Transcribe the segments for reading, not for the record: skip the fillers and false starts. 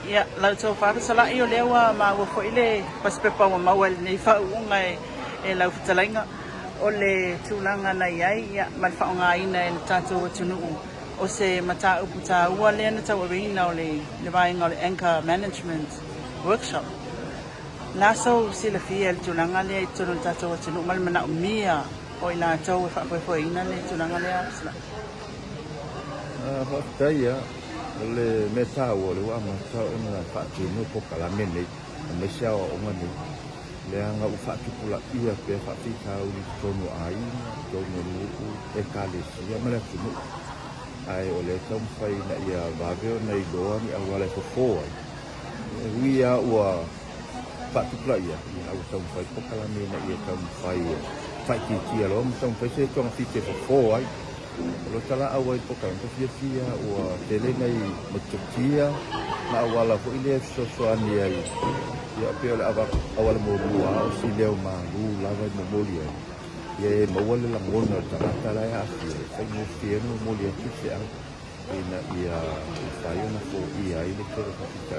Ya, lau tau whakasala i o lewa ma ua fo ile paspepa wa maua nei whaunga e lau whatalainga o le tūlanga nei ai ia mai whaunga ina e tātou atunuu o se mata upu tā ua lea na tau arena o le vaenga o le Anchor Management Workshop. Nasau sila fia le tūlanga lea i tunu tātou atunuu ma le mana o mia o i nā tau e whakoe ina le tūlanga lea sila. Whakataya le meta o le wa ma tau e na whaatu no po kalame nei me sia o ngani le anga u whaatu pula ia pe whaati tau ni tonu ai tonu nuku e kale sia ma le tunu ai o le tau whai na ia vaveo nei doa ni au wale fofoa wia ua whaatu pula ia au tau whai po kalame na ia tau whai whai ki tia lo tau whai se tonga fite fofoa ai lo tala awai poka ko fia o tele nei motokia na wala ko ile so ani ai ya pe ala awal mo bua o si leo ma lu lava mo molia ye mo wala la mona tala ya sai mo fia no molia ki se ina ia sai na ko ia ile ko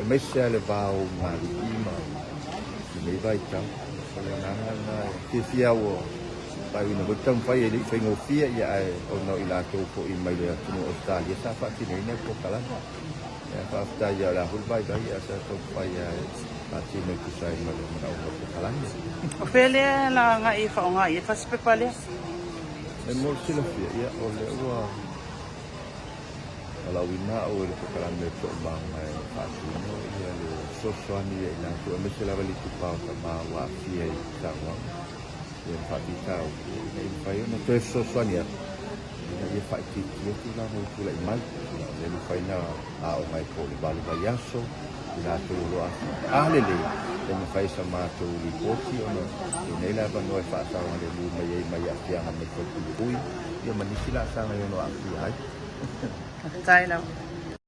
me se le va o ma ima me vai ta na ki fia o pai no botão pai ele foi no fia e o no ilato ko i mai le tunu Australia sa fa ti nei ko kala ya fa ta ya la hul bai bai asa to pai ya pa ti no ki sai ma ko kala O fele la nga i whaunga i whaspepa lea? e mo sila fia ya o le ua ala wina o le ko kala me to ma mai pa ti no ya le so so ani e na to me sila vali tu pa ma wa fia i ta wa yang Pak Tau, yang saya nak terus soalnya, yang Pak Tau itu lah mula imal, yang saya nak mai poli balu bayaso, ila tu luar lele, yang saya sama tu lipoti, ini lah banoi Pak Tau ada lu mai yang ambil kau yang manisila sangat yang luar biasa. Tahu.